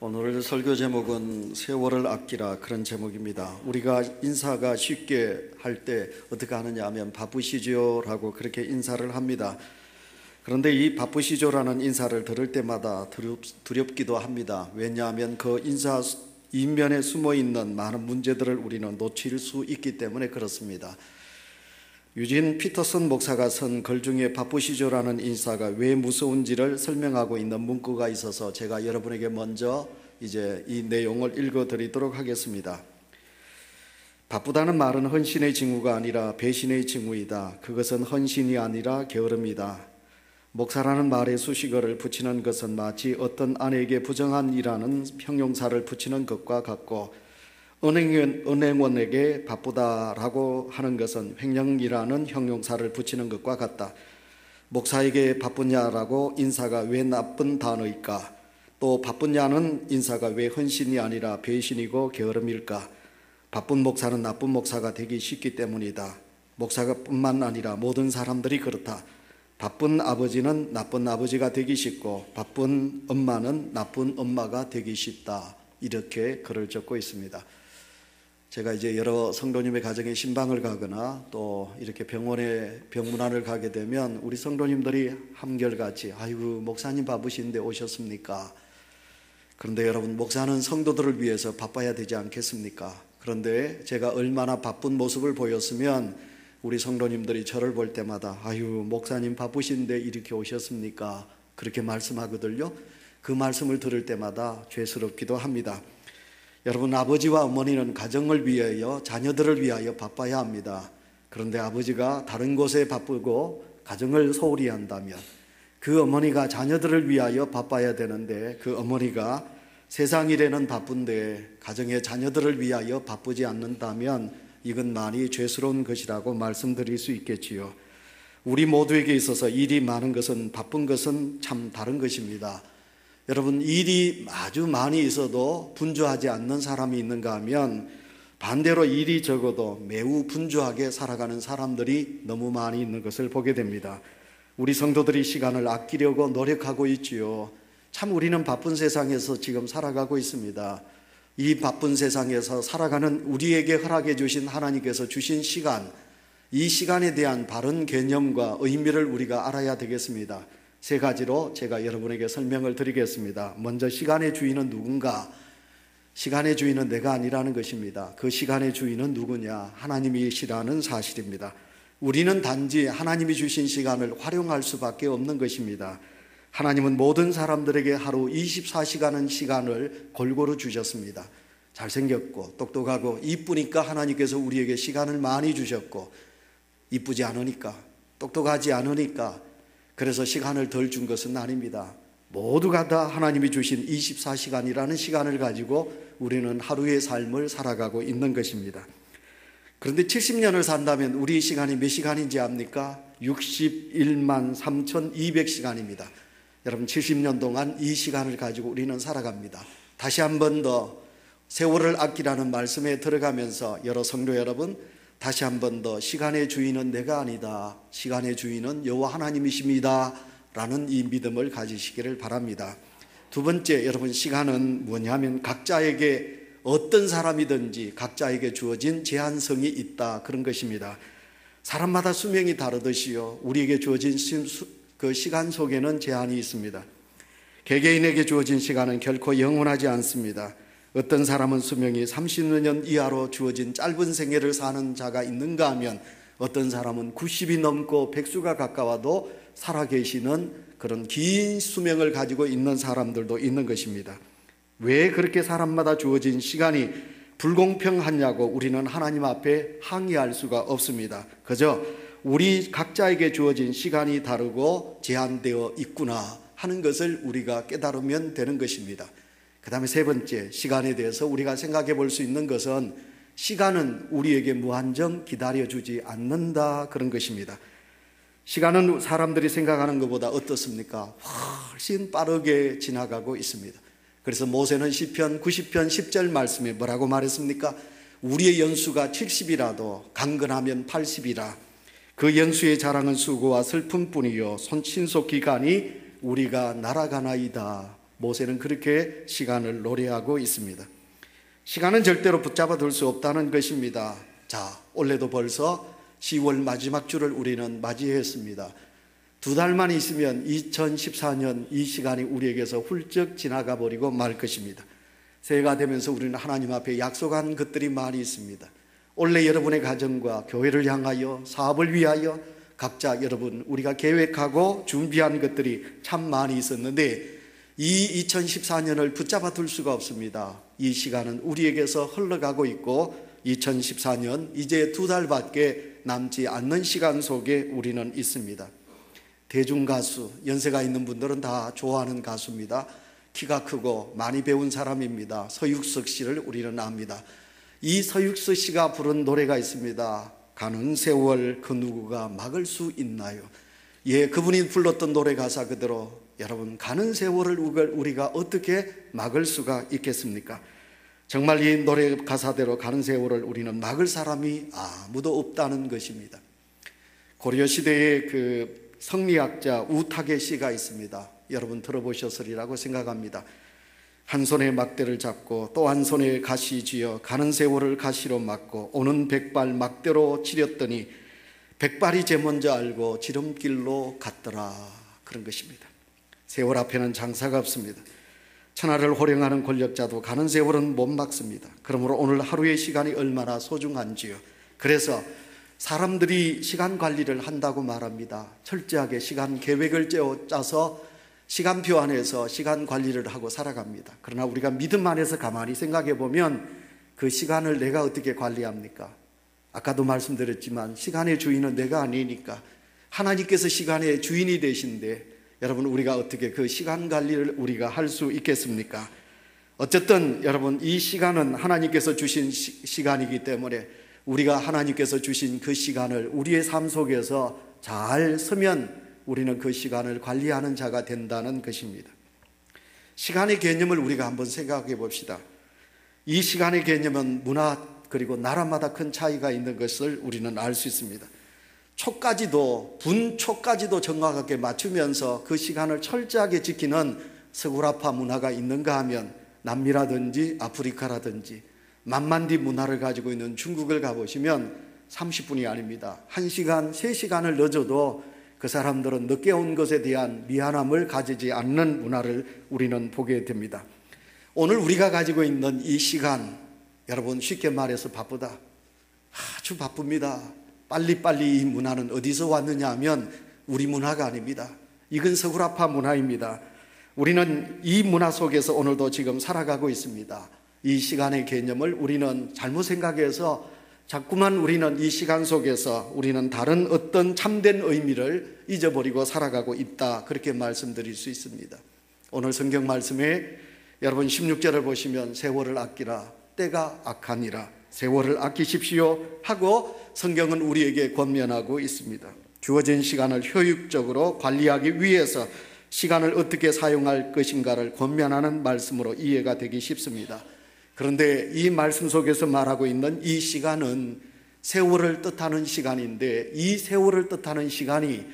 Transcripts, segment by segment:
오늘 설교 제목은 세월을 아끼라, 그런 제목입니다. 우리가 인사가 쉽게 할 때 어떻게 하느냐 하면 바쁘시죠? 라고 그렇게 인사를 합니다. 그런데 이 바쁘시죠라는 인사를 들을 때마다 두렵기도 합니다. 왜냐하면 그 인사 이면에 숨어있는 많은 문제들을 우리는 놓칠 수 있기 때문에 그렇습니다. 유진 피터슨 목사가 쓴 글 중에 바쁘시죠라는 인사가 왜 무서운지를 설명하고 있는 문구가 있어서 제가 여러분에게 먼저 이제 이 내용을 읽어드리도록 하겠습니다. 바쁘다는 말은 헌신의 징후가 아니라 배신의 징후이다. 그것은 헌신이 아니라 게으름이다. 목사라는 말에 수식어를 붙이는 것은 마치 어떤 아내에게 부정한이라는 형용사를 붙이는 것과 같고, 은행원에게 바쁘다라고 하는 것은 횡령이라는 형용사를 붙이는 것과 같다. 목사에게 바쁘냐라고 인사가 왜 나쁜 단어일까? 또 바쁘냐는 인사가 왜 헌신이 아니라 배신이고 게으름일까? 바쁜 목사는 나쁜 목사가 되기 쉽기 때문이다. 목사가 뿐만 아니라 모든 사람들이 그렇다. 바쁜 아버지는 나쁜 아버지가 되기 쉽고 바쁜 엄마는 나쁜 엄마가 되기 쉽다. 이렇게 글을 적고 있습니다. 제가 이제 여러 성도님의 가정에 신방을 가거나 또 이렇게 병원에 병문안을 가게 되면 우리 성도님들이 한결같이 아이고 목사님 바쁘신데 오셨습니까? 그런데 여러분, 목사는 성도들을 위해서 바빠야 되지 않겠습니까? 그런데 제가 얼마나 바쁜 모습을 보였으면 우리 성도님들이 저를 볼 때마다 아유 목사님 바쁘신데 이렇게 오셨습니까? 그렇게 말씀하거든요. 그 말씀을 들을 때마다 죄스럽기도 합니다. 여러분, 아버지와 어머니는 가정을 위하여, 자녀들을 위하여 바빠야 합니다. 그런데 아버지가 다른 곳에 바쁘고 가정을 소홀히 한다면, 그 어머니가 자녀들을 위하여 바빠야 되는데 그 어머니가 세상 일에는 바쁜데 가정의 자녀들을 위하여 바쁘지 않는다면 이건 많이 죄스러운 것이라고 말씀드릴 수 있겠지요. 우리 모두에게 있어서 일이 많은 것은, 바쁜 것은 참 다른 것입니다. 여러분, 일이 아주 많이 있어도 분주하지 않는 사람이 있는가 하면 반대로 일이 적어도 매우 분주하게 살아가는 사람들이 너무 많이 있는 것을 보게 됩니다. 우리 성도들이 시간을 아끼려고 노력하고 있지요. 참 우리는 바쁜 세상에서 지금 살아가고 있습니다. 이 바쁜 세상에서 살아가는 우리에게 허락해 주신 하나님께서 주신 시간, 이 시간에 대한 바른 개념과 의미를 우리가 알아야 되겠습니다. 세 가지로 제가 여러분에게 설명을 드리겠습니다. 먼저, 시간의 주인은 누군가? 시간의 주인은 내가 아니라는 것입니다. 그 시간의 주인은 누구냐? 하나님이시라는 사실입니다. 우리는 단지 하나님이 주신 시간을 활용할 수밖에 없는 것입니다. 하나님은 모든 사람들에게 하루 24시간은 시간을 골고루 주셨습니다. 잘생겼고 똑똑하고 이쁘니까 하나님께서 우리에게 시간을 많이 주셨고, 이쁘지 않으니까, 똑똑하지 않으니까 그래서 시간을 덜 준 것은 아닙니다. 모두가 다 하나님이 주신 24시간이라는 시간을 가지고 우리는 하루의 삶을 살아가고 있는 것입니다. 그런데 70년을 산다면 우리 시간이 몇 시간인지 압니까? 61만 3,200시간입니다. 여러분, 70년 동안 이 시간을 가지고 우리는 살아갑니다. 다시 한 번 더 세월을 아끼라는 말씀에 들어가면서 여러 성도 여러분, 다시 한 번 더 시간의 주인은 내가 아니다, 시간의 주인은 여호와 하나님이십니다 라는 이 믿음을 가지시기를 바랍니다. 두 번째, 여러분, 시간은 뭐냐면 각자에게, 어떤 사람이든지 각자에게 주어진 제한성이 있다, 그런 것입니다. 사람마다 수명이 다르듯이요, 우리에게 주어진 그 시간 속에는 제한이 있습니다. 개개인에게 주어진 시간은 결코 영원하지 않습니다. 어떤 사람은 수명이 30년 이하로 주어진 짧은 생애를 사는 자가 있는가 하면 어떤 사람은 90이 넘고 100수가 가까워도 살아계시는 그런 긴 수명을 가지고 있는 사람들도 있는 것입니다. 왜 그렇게 사람마다 주어진 시간이 불공평하냐고 우리는 하나님 앞에 항의할 수가 없습니다. 그저 우리 각자에게 주어진 시간이 다르고 제한되어 있구나 하는 것을 우리가 깨달으면 되는 것입니다. 그 다음에 세 번째, 시간에 대해서 우리가 생각해 볼 수 있는 것은 시간은 우리에게 무한정 기다려주지 않는다, 그런 것입니다. 시간은 사람들이 생각하는 것보다 어떻습니까? 훨씬 빠르게 지나가고 있습니다. 그래서 모세는 시편 90편 10절 말씀에 뭐라고 말했습니까? 우리의 연수가 70이라도 강건하면 80이라. 그 연수의 자랑은 수고와 슬픔뿐이요 신속 기간이 우리가 날아가나이다. 모세는 그렇게 시간을 노래하고 있습니다. 시간은 절대로 붙잡아 둘 수 없다는 것입니다. 자, 올해도 벌써 10월 마지막 주를 우리는 맞이했습니다. 2달만 있으면 2014년 이 시간이 우리에게서 훌쩍 지나가 버리고 말 것입니다. 새해가 되면서 우리는 하나님 앞에 약속한 것들이 많이 있습니다. 올해 여러분의 가정과 교회를 향하여, 사업을 위하여 각자 여러분 우리가 계획하고 준비한 것들이 참 많이 있었는데 이 2014년을 붙잡아 둘 수가 없습니다. 이 시간은 우리에게서 흘러가고 있고 2014년 이제 2달밖에 남지 않는 시간 속에 우리는 있습니다. 대중가수, 연세가 있는 분들은 다 좋아하는 가수입니다. 키가 크고 많이 배운 사람입니다. 서육석 씨를 우리는 압니다. 이 서육석 씨가 부른 노래가 있습니다. 가는 세월 그 누구가 막을 수 있나요? 예, 그분이 불렀던 노래 가사 그대로 여러분, 가는 세월을 우리가 어떻게 막을 수가 있겠습니까? 정말 이 노래 가사대로 가는 세월을 우리는 막을 사람이 아무도 없다는 것입니다. 고려시대의 그 성리학자 우타게 씨가 있습니다. 여러분 들어보셨으리라고 생각합니다. 한 손에 막대를 잡고 또 한 손에 가시 쥐어 가는 세월을 가시로 막고 오는 백발 막대로 치렸더니 백발이 제 먼저 알고 지름길로 갔더라. 그런 것입니다. 세월 앞에는 장사가 없습니다. 천하를 호령하는 권력자도 가는 세월은 못 막습니다. 그러므로 오늘 하루의 시간이 얼마나 소중한지요. 그래서 사람들이 시간 관리를 한다고 말합니다. 철저하게 시간 계획을 짜서 시간표 안에서 시간 관리를 하고 살아갑니다. 그러나 우리가 믿음 안에서 가만히 생각해 보면 그 시간을 내가 어떻게 관리합니까? 아까도 말씀드렸지만 시간의 주인은 내가 아니니까 하나님께서 시간의 주인이 되신데 여러분 우리가 어떻게 그 시간 관리를 우리가 할 수 있겠습니까? 어쨌든 여러분 이 시간은 하나님께서 주신 시간이기 때문에 우리가 하나님께서 주신 그 시간을 우리의 삶 속에서 잘 쓰면 우리는 그 시간을 관리하는 자가 된다는 것입니다. 시간의 개념을 우리가 한번 생각해 봅시다. 이 시간의 개념은 문화 그리고 나라마다 큰 차이가 있는 것을 우리는 알 수 있습니다. 분초까지도 정확하게 맞추면서 그 시간을 철저하게 지키는 서구라파 문화가 있는가 하면 남미라든지 아프리카라든지 만만디 문화를 가지고 있는 중국을 가보시면 30분이 아닙니다. 1시간, 3시간을 늦어도 그 사람들은 늦게 온 것에 대한 미안함을 가지지 않는 문화를 우리는 보게 됩니다. 오늘 우리가 가지고 있는 이 시간, 여러분 쉽게 말해서 바쁘다. 아주 바쁩니다. 빨리빨리 이 문화는 어디서 왔느냐 하면 우리 문화가 아닙니다. 이건 서구라파 문화입니다. 우리는 이 문화 속에서 오늘도 지금 살아가고 있습니다. 이 시간의 개념을 우리는 잘못 생각해서 자꾸만 우리는 이 시간 속에서 우리는 다른 어떤 참된 의미를 잊어버리고 살아가고 있다. 그렇게 말씀드릴 수 있습니다. 오늘 성경 말씀에 여러분 16절을 보시면 세월을 아끼라 때가 악하니라 세월을 아끼십시오 하고 성경은 우리에게 권면하고 있습니다. 주어진 시간을 효율적으로 관리하기 위해서 시간을 어떻게 사용할 것인가를 권면하는 말씀으로 이해가 되기 쉽습니다. 그런데 이 말씀 속에서 말하고 있는 이 시간은 세월을 뜻하는 시간인데 이 세월을 뜻하는 시간이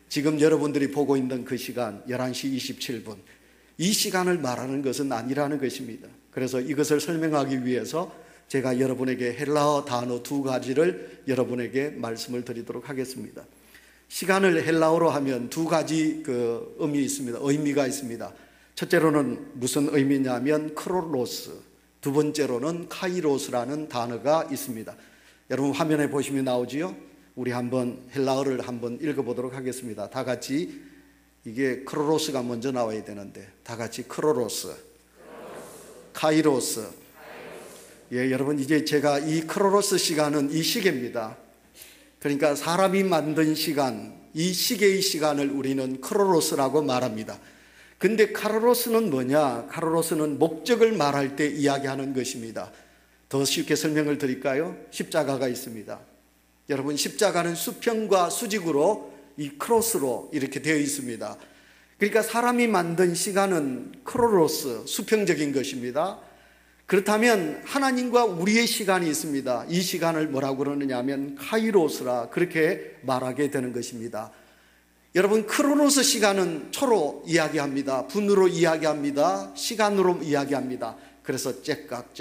지금 여러분들이 보고 있는 그 시간 11시 27분 이 시간을 말하는 것은 아니라는 것입니다. 그래서 이것을 설명하기 위해서 제가 여러분에게 헬라어 단어 2가지를 여러분에게 말씀을 드리도록 하겠습니다. 시간을 헬라어로 하면 2가지 그 의미가 있습니다. 첫째로는 무슨 의미냐면 크로노스, 두 번째로는 카이로스라는 단어가 있습니다. 여러분 화면에 보시면 나오지요? 우리 한번 헬라어를 한번 읽어보도록 하겠습니다. 다 같이 이게 크로노스가 먼저 나와야 되는데 다 같이 크로노스, 카이로스. 예, 여러분 이제 제가 이 크로노스 시간은 이 시계입니다. 그러니까 사람이 만든 시간, 이 시계의 시간을 우리는 크로노스라고 말합니다. 근데 카로로스는 뭐냐? 카로로스는 목적을 말할 때 이야기하는 것입니다. 더 쉽게 설명을 드릴까요? 십자가가 있습니다. 여러분 십자가는 수평과 수직으로 이 크로스로 이렇게 되어 있습니다. 그러니까 사람이 만든 시간은 크로노스, 수평적인 것입니다. 그렇다면 하나님과 우리의 시간이 있습니다. 이 시간을 뭐라고 그러느냐 하면 카이로스라 그렇게 말하게 되는 것입니다. 여러분, 크로노스 시간은 초로 이야기합니다. 분으로 이야기합니다. 시간으로 이야기합니다. 그래서 째깍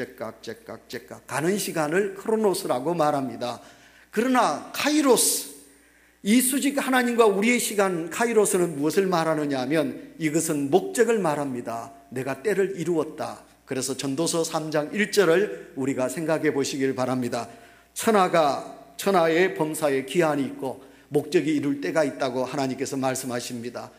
가는 시간을 크로노스라고 말합니다. 그러나 카이로스, 이 수직 하나님과 우리의 시간 카이로스는 무엇을 말하느냐 하면 이것은 목적을 말합니다. 내가 때를 이루었다. 그래서 전도서 3장 1절을 우리가 생각해 보시길 바랍니다. 천하의 범사에 기한이 있고 목적이 이룰 때가 있다고 하나님께서 말씀하십니다.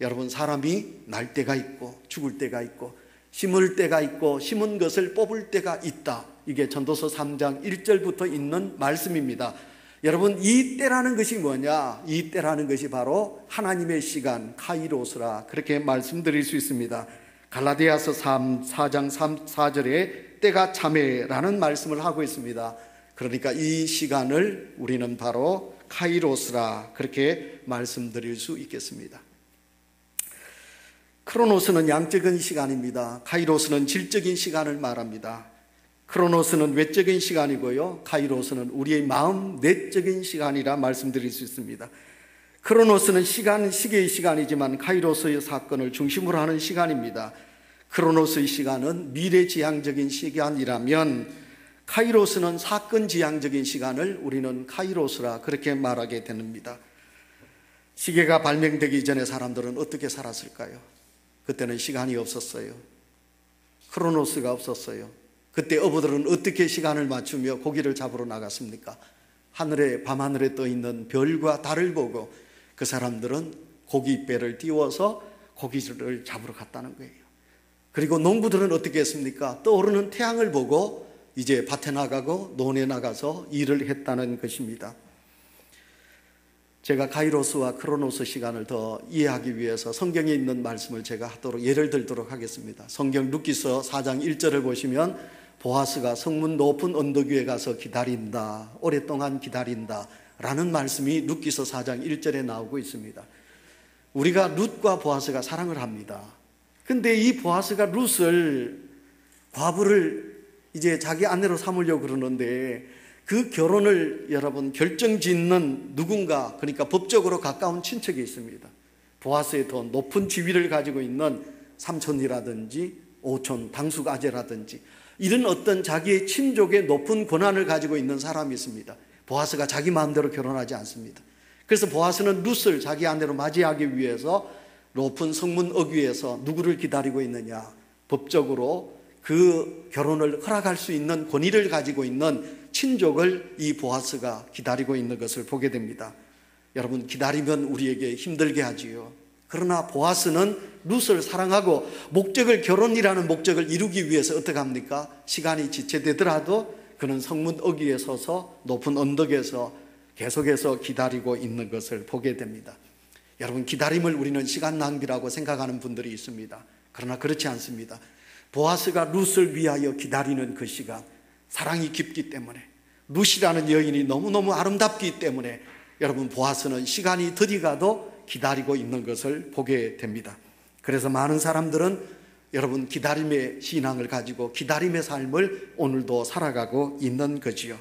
여러분, 사람이 날 때가 있고 죽을 때가 있고 심을 때가 있고 심은 것을 뽑을 때가 있다. 이게 전도서 3장 1절부터 있는 말씀입니다. 여러분, 이 때라는 것이 뭐냐? 이 때라는 것이 바로 하나님의 시간 카이로스라, 그렇게 말씀드릴 수 있습니다. 갈라디아서 4장 4절에 때가 참회라는 말씀을 하고 있습니다. 그러니까 이 시간을 우리는 바로 카이로스라, 그렇게 말씀드릴 수 있겠습니다. 크로노스는 양적인 시간입니다. 카이로스는 질적인 시간을 말합니다. 크로노스는 외적인 시간이고요, 카이로스는 우리의 마음 내적인 시간이라 말씀드릴 수 있습니다. 크로노스는 시계의 시간이지만 카이로스의 사건을 중심으로 하는 시간입니다. 크로노스의 시간은 미래지향적인 시간이라면 카이로스는 사건지향적인 시간을 우리는 카이로스라, 그렇게 말하게 됩니다. 시계가 발명되기 전에 사람들은 어떻게 살았을까요? 그때는 시간이 없었어요. 크로노스가 없었어요. 그때 어부들은 어떻게 시간을 맞추며 고기를 잡으러 나갔습니까? 밤하늘에 떠 있는 별과 달을 보고 그 사람들은 고깃배를 띄워서 고기를 잡으러 갔다는 거예요. 그리고 농부들은 어떻게 했습니까? 떠오르는 태양을 보고 이제 밭에 나가고 논에 나가서 일을 했다는 것입니다. 제가 카이로스와 크로노스 시간을 더 이해하기 위해서 성경에 있는 말씀을 제가 하도록 예를 들도록 하겠습니다. 성경 룻기서 4장 1절을 보시면 보아스가 성문 높은 언덕 위에 가서 기다린다, 오랫동안 기다린다 라는 말씀이 룻기서 4장 1절에 나오고 있습니다. 우리가 룻과 보아스가 사랑을 합니다. 근데 이 보아스가 룻을, 과부를 이제 자기 아내로 삼으려고 그러는데 그 결혼을 여러분 결정짓는 누군가, 그러니까 법적으로 가까운 친척이 있습니다. 보아스의 더 높은 지위를 가지고 있는 삼촌이라든지 오촌, 당숙 아재라든지 이런 어떤 자기의 친족의 높은 권한을 가지고 있는 사람이 있습니다. 보아스가 자기 마음대로 결혼하지 않습니다. 그래서 보아스는 룻을 자기 아내로 맞이하기 위해서 높은 성문 어귀에서 누구를 기다리고 있느냐? 법적으로 그 결혼을 허락할 수 있는 권위를 가지고 있는 친족을 이 보아스가 기다리고 있는 것을 보게 됩니다. 여러분, 기다리면 우리에게 힘들게 하지요. 그러나 보아스는 룻을 사랑하고 목적을, 결혼이라는 목적을 이루기 위해서 어떻게 합니까? 시간이 지체되더라도 그는 성문 어귀에 서서 높은 언덕에서 계속해서 기다리고 있는 것을 보게 됩니다. 여러분, 기다림을 우리는 시간 낭비라고 생각하는 분들이 있습니다. 그러나 그렇지 않습니다. 보아스가 룻을 위하여 기다리는 그 시간, 사랑이 깊기 때문에, 룻이라는 여인이 너무너무 아름답기 때문에 여러분, 보아스는 시간이 더디 가도 기다리고 있는 것을 보게 됩니다. 그래서 많은 사람들은 여러분, 기다림의 신앙을 가지고 기다림의 삶을 오늘도 살아가고 있는 거지요.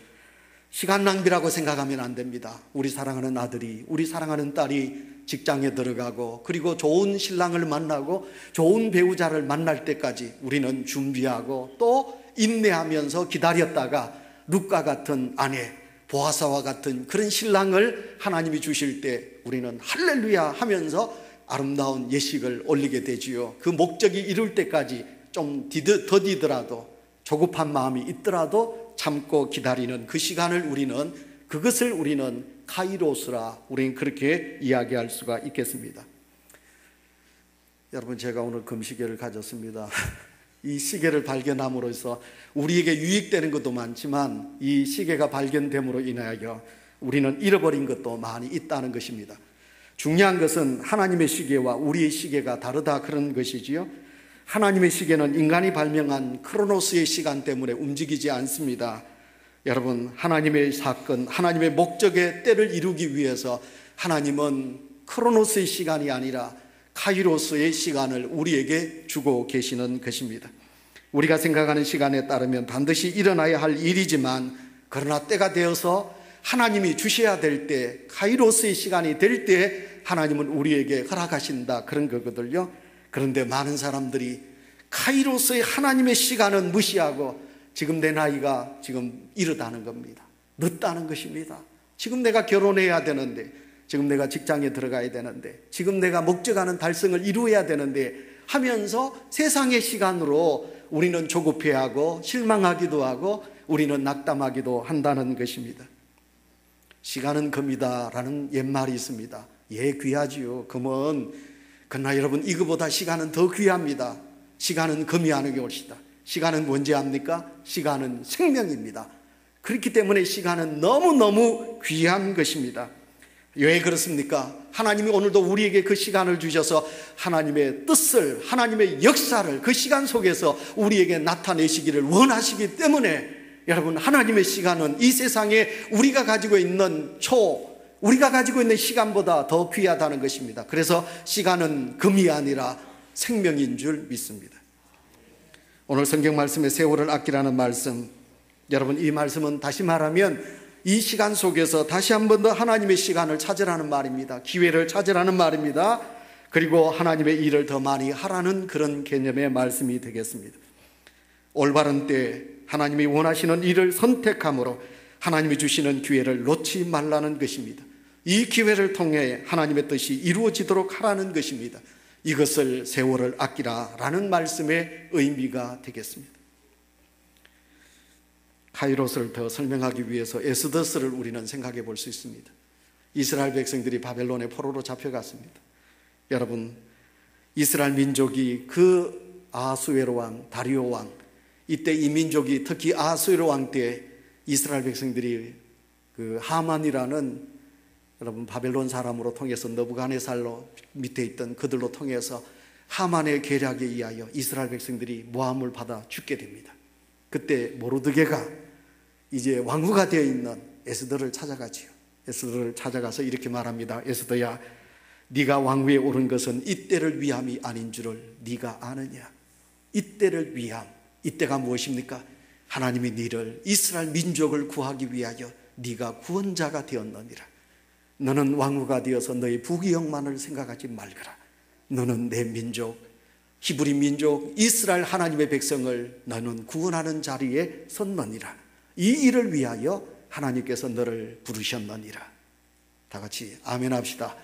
시간 낭비라고 생각하면 안 됩니다. 우리 사랑하는 아들이, 우리 사랑하는 딸이 직장에 들어가고 그리고 좋은 신랑을 만나고 좋은 배우자를 만날 때까지 우리는 준비하고 또 인내하면서 기다렸다가 룻과 같은 아내, 보아스와 같은 그런 신랑을 하나님이 주실 때 우리는 할렐루야 하면서 아름다운 예식을 올리게 되지요. 그 목적이 이룰 때까지 좀 더디더라도, 조급한 마음이 있더라도 참고 기다리는 그 시간을 그것을 우리는 카이로스라, 우리는 그렇게 이야기할 수가 있겠습니다. 여러분, 제가 오늘 금시계를 가졌습니다. 이 시계를 발견함으로써 우리에게 유익되는 것도 많지만 이 시계가 발견됨으로 인하여 우리는 잃어버린 것도 많이 있다는 것입니다. 중요한 것은 하나님의 시계와 우리의 시계가 다르다, 그런 것이지요. 하나님의 시계는 인간이 발명한 크로노스의 시간 때문에 움직이지 않습니다. 여러분, 하나님의 사건, 하나님의 목적의 때를 이루기 위해서 하나님은 크로노스의 시간이 아니라 카이로스의 시간을 우리에게 주고 계시는 것입니다. 우리가 생각하는 시간에 따르면 반드시 일어나야 할 일이지만, 그러나 때가 되어서 하나님이 주셔야 될 때, 카이로스의 시간이 될 때 하나님은 우리에게 허락하신다, 그런 거거든요. 그런데 많은 사람들이 카이로스의 하나님의 시간은 무시하고 지금 내 나이가 지금 이르다는 겁니다. 늦다는 것입니다. 지금 내가 결혼해야 되는데, 지금 내가 직장에 들어가야 되는데, 지금 내가 목적하는 달성을 이루어야 되는데 하면서 세상의 시간으로 우리는 조급해하고 실망하기도 하고 우리는 낙담하기도 한다는 것입니다. 시간은 금이다라는 옛말이 있습니다. 예, 귀하지요. 금은, 그러나 여러분, 이거보다 시간은 더 귀합니다. 시간은 금이 아니게 옳시다. 시간은 뭔지 압니까? 시간은 생명입니다. 그렇기 때문에 시간은 너무너무 귀한 것입니다. 왜 그렇습니까? 하나님이 오늘도 우리에게 그 시간을 주셔서 하나님의 뜻을, 하나님의 역사를 그 시간 속에서 우리에게 나타내시기를 원하시기 때문에, 여러분, 하나님의 시간은 이 세상에 우리가 가지고 있는 우리가 가지고 있는 시간보다 더 귀하다는 것입니다. 그래서 시간은 금이 아니라 생명인 줄 믿습니다. 오늘 성경 말씀에 세월을 아끼라는 말씀, 여러분, 이 말씀은 다시 말하면 이 시간 속에서 다시 한 번 더 하나님의 시간을 찾으라는 말입니다. 기회를 찾으라는 말입니다. 그리고 하나님의 일을 더 많이 하라는 그런 개념의 말씀이 되겠습니다. 올바른 때 하나님이 원하시는 일을 선택함으로 하나님이 주시는 기회를 놓지 말라는 것입니다. 이 기회를 통해 하나님의 뜻이 이루어지도록 하라는 것입니다. 이것을 세월을 아끼라라는 말씀의 의미가 되겠습니다. 카이로스를 더 설명하기 위해서 에스더스를 우리는 생각해 볼 수 있습니다. 이스라엘 백성들이 바벨론의 포로로 잡혀갔습니다. 여러분, 이스라엘 민족이 그 아하수에로 왕, 다리오 왕, 이때 이 민족이 특히 아하수에로 왕 때 이스라엘 백성들이 그 하만이라는, 여러분, 바벨론 사람으로 통해서 느부갓네살로 밑에 있던 그들로 통해서 하만의 계략에 의하여 이스라엘 백성들이 모함을 받아 죽게 됩니다. 그때 모르드게가 이제 왕후가 되어 있는 에스더를 찾아가지요. 에스더를 찾아가서 이렇게 말합니다. 에스더야, 네가 왕위에 오른 것은 이때를 위함이 아닌 줄을 네가 아느냐? 이때를 위함, 이때가 무엇입니까? 하나님이 네를, 이스라엘 민족을 구하기 위하여 네가 구원자가 되었느니라. 너는 왕후가 되어서 너의 부귀영만을 생각하지 말거라. 너는 내 민족, 히브리 민족, 이스라엘 하나님의 백성을 너는 구원하는 자리에 섰느니라. 이 일을 위하여 하나님께서 너를 부르셨느니라. 다 같이 아멘 합시다.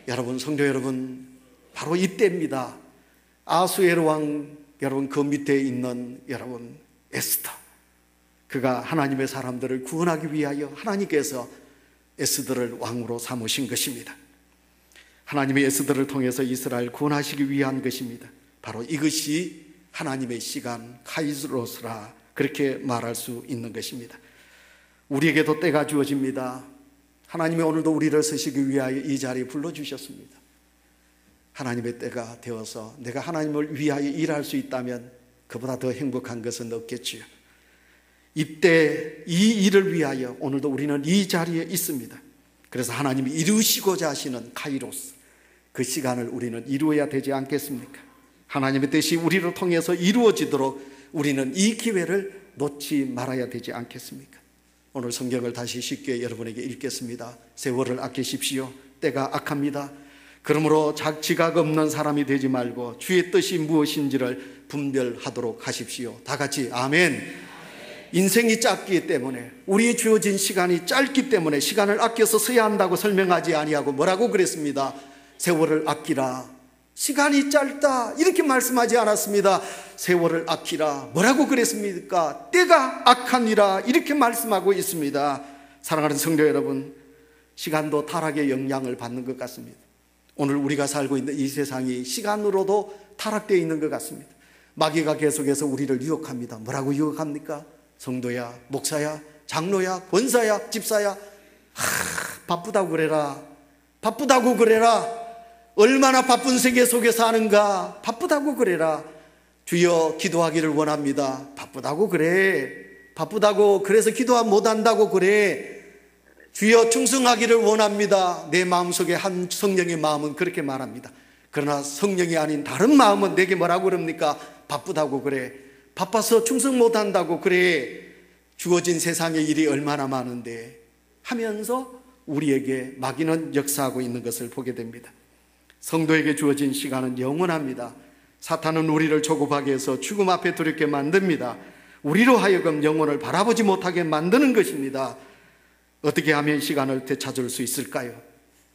여러분, 성도 여러분, 바로 이때입니다. 아하수에로 왕, 여러분, 그 밑에 있는 여러분 에스더, 그가 하나님의 사람들을 구원하기 위하여 하나님께서 에스더를 왕으로 삼으신 것입니다. 하나님의 에스더를 통해서 이스라엘 구원하시기 위한 것입니다. 바로 이것이 하나님의 시간, 카이로스라, 그렇게 말할 수 있는 것입니다. 우리에게도 때가 주어집니다. 하나님이 오늘도 우리를 쓰시기 위하여 이 자리에 불러주셨습니다. 하나님의 때가 되어서 내가 하나님을 위하여 일할 수 있다면 그보다 더 행복한 것은 없겠지요. 이때 이 일을 위하여 오늘도 우리는 이 자리에 있습니다. 그래서 하나님이 이루시고자 하시는 카이로스, 그 시간을 우리는 이루어야 되지 않겠습니까? 하나님의 뜻이 우리를 통해서 이루어지도록 우리는 이 기회를 놓지 말아야 되지 않겠습니까? 오늘 성경을 다시 쉽게 여러분에게 읽겠습니다. 세월을 아끼십시오. 때가 악합니다. 그러므로 지각 없는 사람이 되지 말고 주의 뜻이 무엇인지를 분별하도록 하십시오. 다 같이 아멘. 인생이 짧기 때문에, 우리의 주어진 시간이 짧기 때문에 시간을 아껴서 써야 한다고 설명하지 아니하고 뭐라고 그랬습니다? 세월을 아끼라. 시간이 짧다 이렇게 말씀하지 않았습니다. 세월을 아끼라. 뭐라고 그랬습니까? 때가 악하니라 이렇게 말씀하고 있습니다. 사랑하는 성도 여러분, 시간도 타락의 영향을 받는 것 같습니다. 오늘 우리가 살고 있는 이 세상이 시간으로도 타락되어 있는 것 같습니다. 마귀가 계속해서 우리를 유혹합니다. 뭐라고 유혹합니까? 성도야, 목사야, 장로야, 권사야, 집사야, 바쁘다고 그래라. 바쁘다고 그래라. 얼마나 바쁜 세계 속에 사는가. 바쁘다고 그래라. 주여, 기도하기를 원합니다. 바쁘다고 그래. 바쁘다고 그래서 기도 못한다고 그래. 주여, 충성하기를 원합니다. 내 마음속에 한 성령의 마음은 그렇게 말합니다. 그러나 성령이 아닌 다른 마음은 내게 뭐라고 그럽니까? 바쁘다고 그래. 바빠서 충성 못한다고 그래. 주어진 세상의 일이 얼마나 많은데 하면서 우리에게 마귀는 역사하고 있는 것을 보게 됩니다. 성도에게 주어진 시간은 영원합니다. 사탄은 우리를 조급하게 해서 죽음 앞에 두렵게 만듭니다. 우리로 하여금 영혼을 바라보지 못하게 만드는 것입니다. 어떻게 하면 시간을 되찾을 수 있을까요?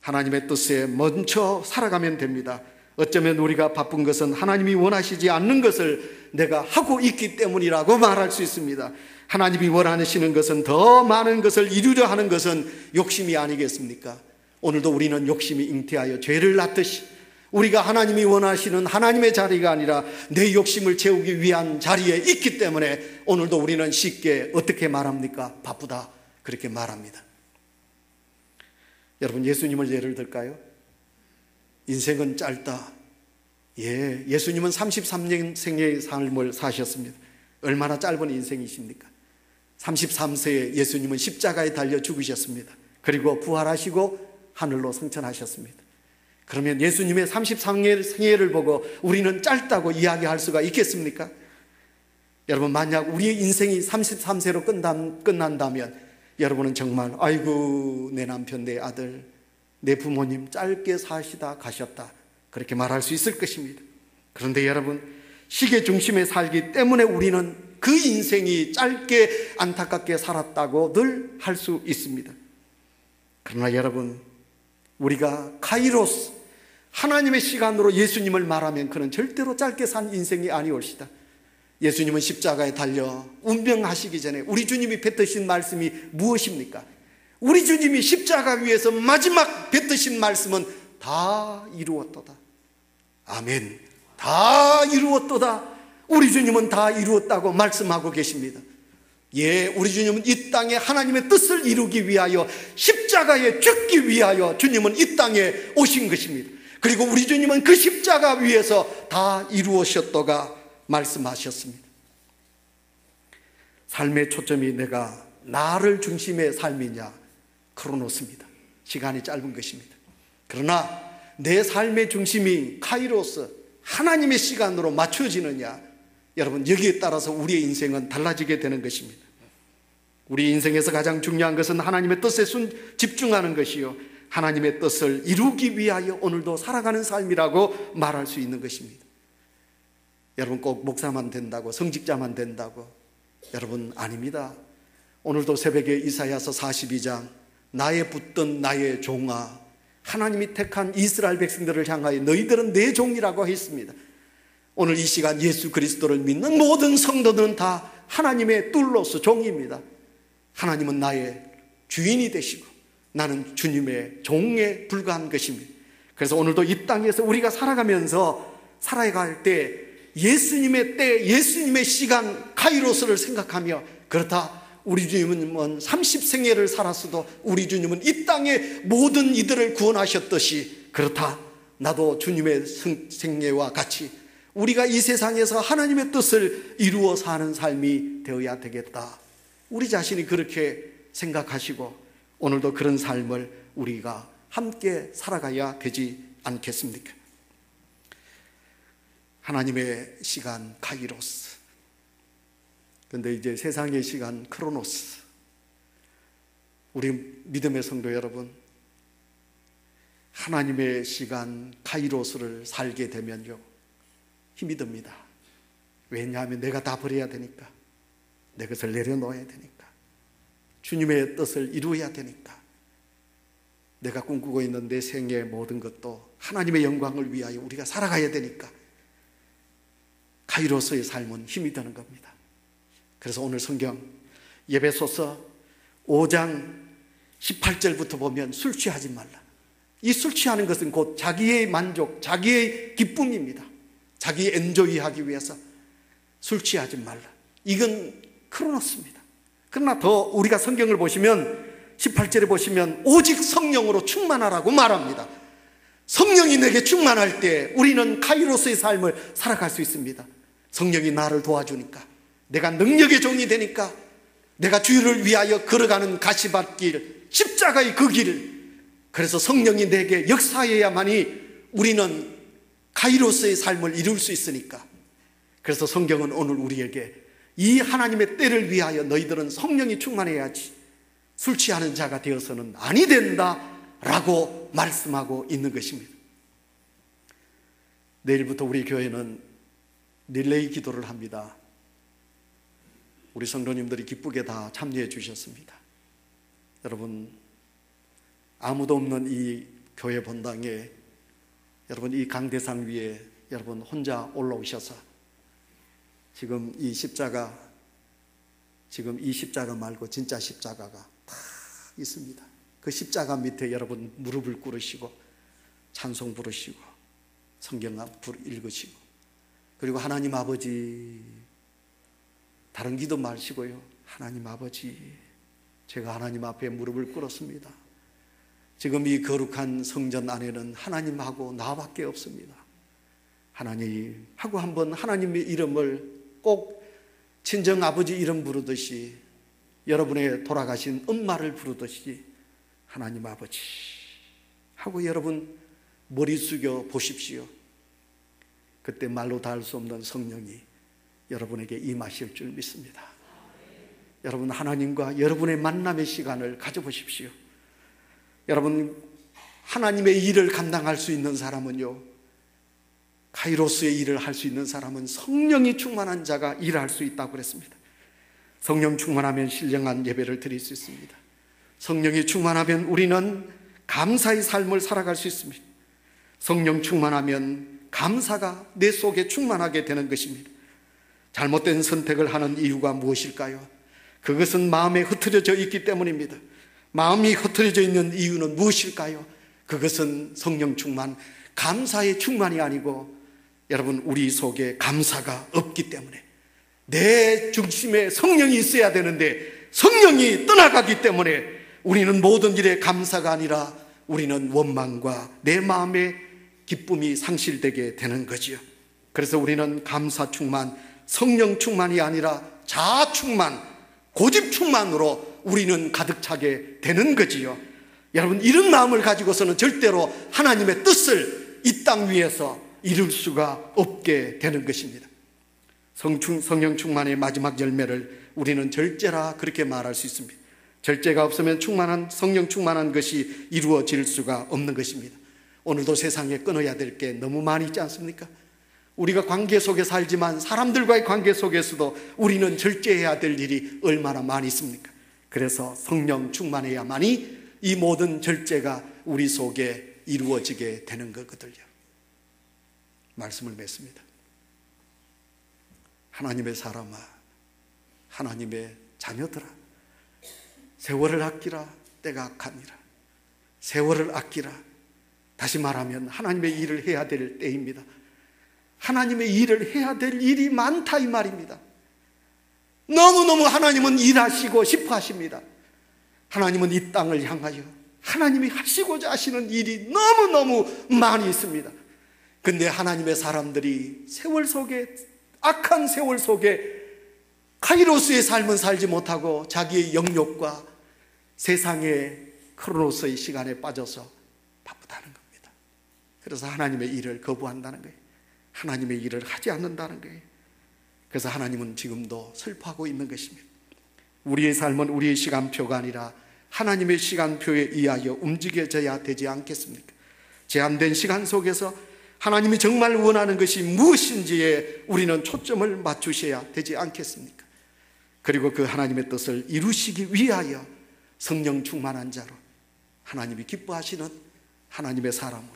하나님의 뜻에 먼저 살아가면 됩니다. 어쩌면 우리가 바쁜 것은 하나님이 원하시지 않는 것을 내가 하고 있기 때문이라고 말할 수 있습니다. 하나님이 원하시는 것은 더 많은 것을 이루려 하는 것은 욕심이 아니겠습니까? 오늘도 우리는 욕심이 잉태하여 죄를 낳듯이 우리가 하나님이 원하시는 하나님의 자리가 아니라 내 욕심을 채우기 위한 자리에 있기 때문에 오늘도 우리는 쉽게 어떻게 말합니까? 바쁘다, 그렇게 말합니다. 여러분, 예수님을 예를 들까요? 인생은 짧다. 예수님은 33년 생애의 삶을 사셨습니다. 얼마나 짧은 인생이십니까? 33세에 예수님은 십자가에 달려 죽으셨습니다. 그리고 부활하시고 하늘로 승천하셨습니다. 그러면 예수님의 33년 생애를 보고 우리는 짧다고 이야기할 수가 있겠습니까? 여러분, 만약 우리의 인생이 33세로 끝난다면 여러분은 정말 아이고 내 남편, 내 아들, 내 부모님 짧게 사시다 가셨다, 그렇게 말할 수 있을 것입니다. 그런데 여러분, 시계 중심에 살기 때문에 우리는 그 인생이 짧게 안타깝게 살았다고 늘 할 수 있습니다. 그러나 여러분, 우리가 카이로스, 하나님의 시간으로 예수님을 말하면 그는 절대로 짧게 산 인생이 아니올시다. 예수님은 십자가에 달려 운명하시기 전에 우리 주님이 뱉으신 말씀이 무엇입니까? 우리 주님이 십자가 위에서 마지막 뱉으신 말씀은 다 이루었도다. 아멘. 다 이루었도다. 우리 주님은 다 이루었다고 말씀하고 계십니다. 우리 주님은 이 땅에 하나님의 뜻을 이루기 위하여 십자가에 죽기 위하여 주님은 이 땅에 오신 것입니다. 그리고 우리 주님은 그 십자가 위에서 다 이루으셨도가 말씀하셨습니다. 삶의 초점이 내가 나를 중심의 삶이냐, 크로노스입니다. 시간이 짧은 것입니다. 그러나 내 삶의 중심이 카이로스, 하나님의 시간으로 맞춰지느냐, 여러분, 여기에 따라서 우리의 인생은 달라지게 되는 것입니다. 우리 인생에서 가장 중요한 것은 하나님의 뜻에 집중하는 것이요, 하나님의 뜻을 이루기 위하여 오늘도 살아가는 삶이라고 말할 수 있는 것입니다. 여러분, 꼭 목사만 된다고, 성직자만 된다고, 여러분, 아닙니다. 오늘도 새벽에 이사야서 42장 나의 붙든 나의 종아, 하나님이 택한 이스라엘 백성들을 향하여 너희들은 내 종이라고 했습니다. 오늘 이 시간 예수 그리스도를 믿는 모든 성도들은 다 하나님의 뜰로서 종입니다. 하나님은 나의 주인이 되시고 나는 주님의 종에 불과한 것입니다. 그래서 오늘도 이 땅에서 우리가 살아가면서 살아갈 때 예수님의 때, 예수님의 시간, 카이로스를 생각하며, 그렇다, 우리 주님은 30생애를 살았어도 우리 주님은 이 땅의 모든 이들을 구원하셨듯이, 그렇다, 나도 주님의 생애와 같이 우리가 이 세상에서 하나님의 뜻을 이루어 사는 삶이 되어야 되겠다. 우리 자신이 그렇게 생각하시고 오늘도 그런 삶을 우리가 함께 살아가야 되지 않겠습니까? 하나님의 시간 카이로스, 근데 이제 세상의 시간 크로노스. 우리 믿음의 성도 여러분, 하나님의 시간 카이로스를 살게 되면요, 힘이 듭니다. 왜냐하면 내가 다 버려야 되니까, 내 것을 내려놓아야 되니까, 주님의 뜻을 이루어야 되니까, 내가 꿈꾸고 있는 내 생애의 모든 것도 하나님의 영광을 위하여 우리가 살아가야 되니까 카이로스의 삶은 힘이 드는 겁니다. 그래서 오늘 성경 에베소서 5장 18절부터 보면 술 취하지 말라. 이 술 취하는 것은 곧 자기의 만족, 자기의 기쁨입니다. 자기 엔조이하기 위해서 술 취하지 말라. 이건 크로노스입니다. 그러나 더 우리가 성경을 보시면 18절에 보시면 오직 성령으로 충만하라고 말합니다. 성령이 내게 충만할 때 우리는 카이로스의 삶을 살아갈 수 있습니다. 성령이 나를 도와주니까, 내가 능력의 종이 되니까, 내가 주를 위하여 걸어가는 가시밭길, 십자가의 그 길, 그래서 성령이 내게 역사해야만이 우리는 카이로스의 삶을 이룰 수 있으니까. 그래서 성경은 오늘 우리에게 이 하나님의 때를 위하여 너희들은 성령이 충만해야지, 술 취하는 자가 되어서는 아니 된다라고 말씀하고 있는 것입니다. 내일부터 우리 교회는 릴레이 기도를 합니다. 우리 성도님들이 기쁘게 다 참여해 주셨습니다. 여러분, 아무도 없는 이 교회 본당에 여러분 이 강대상 위에 여러분 혼자 올라오셔서 지금 이 십자가 말고 진짜 십자가가 다 있습니다. 그 십자가 밑에 여러분 무릎을 꿇으시고 찬송 부르시고 성경 읽으시고, 그리고 하나님 아버지, 다른 기도 마시고요, 하나님 아버지, 제가 하나님 앞에 무릎을 꿇었습니다. 지금 이 거룩한 성전 안에는 하나님하고 나밖에 없습니다. 하나님 하고 한번 하나님의 이름을 꼭 친정 아버지 이름 부르듯이, 여러분의 돌아가신 엄마를 부르듯이 하나님 아버지 하고 여러분 머리 숙여 보십시오. 그때 말로 다 할 수 없는 성령이 여러분에게 임하실 줄 믿습니다. 여러분, 하나님과 여러분의 만남의 시간을 가져보십시오. 여러분, 하나님의 일을 감당할 수 있는 사람은요, 카이로스의 일을 할 수 있는 사람은 성령이 충만한 자가 일할 수 있다고 그랬습니다. 성령 충만하면 신령한 예배를 드릴 수 있습니다. 성령이 충만하면 우리는 감사의 삶을 살아갈 수 있습니다. 성령 충만하면 감사가 내 속에 충만하게 되는 것입니다. 잘못된 선택을 하는 이유가 무엇일까요? 그것은 마음에 흩어져 있기 때문입니다. 마음이 흩어져 있는 이유는 무엇일까요? 그것은 성령 충만, 감사의 충만이 아니고, 여러분, 우리 속에 감사가 없기 때문에, 내 중심에 성령이 있어야 되는데 성령이 떠나가기 때문에 우리는 모든 일에 감사가 아니라 우리는 원망과 내 마음의 기쁨이 상실되게 되는 거지요. 그래서 우리는 감사 충만, 성령 충만이 아니라 자아 충만, 고집 충만으로 우리는 가득 차게 되는 거지요. 여러분, 이런 마음을 가지고서는 절대로 하나님의 뜻을 이 땅 위에서 이룰 수가 없게 되는 것입니다. 성령 충만의 마지막 열매를 우리는 절제라 그렇게 말할 수 있습니다. 절제가 없으면 성령 충만한 것이 이루어질 수가 없는 것입니다. 오늘도 세상에 끊어야 될 게 너무 많이 있지 않습니까? 우리가 관계 속에 살지만 사람들과의 관계 속에서도 우리는 절제해야 될 일이 얼마나 많이 있습니까? 그래서 성령 충만해야만이 이 모든 절제가 우리 속에 이루어지게 되는 거거든요. 말씀을 맺습니다. 하나님의 사람아, 하나님의 자녀들아, 세월을 아끼라. 때가 악하니라. 세월을 아끼라. 다시 말하면 하나님의 일을 해야 될 때입니다. 하나님의 일을 해야 될 일이 많다 이 말입니다. 너무너무 하나님은 일하시고 싶어 하십니다. 하나님은 이 땅을 향하여 하나님이 하시고자 하시는 일이 너무너무 많이 있습니다. 근데 하나님의 사람들이 세월 속에, 악한 세월 속에 카이로스의 삶은 살지 못하고 자기의 영욕과 세상의 크로노스의 시간에 빠져서 바쁘다는 겁니다. 그래서 하나님의 일을 거부한다는 거예요. 하나님의 일을 하지 않는다는 거예요. 그래서 하나님은 지금도 슬퍼하고 있는 것입니다. 우리의 삶은 우리의 시간표가 아니라 하나님의 시간표에 의하여 움직여져야 되지 않겠습니까? 제한된 시간 속에서 하나님이 정말 원하는 것이 무엇인지에 우리는 초점을 맞추셔야 되지 않겠습니까? 그리고 그 하나님의 뜻을 이루시기 위하여 성령 충만한 자로 하나님이 기뻐하시는 하나님의 사람으로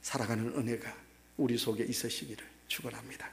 살아가는 은혜가 우리 속에 있으시기를 축원합니다.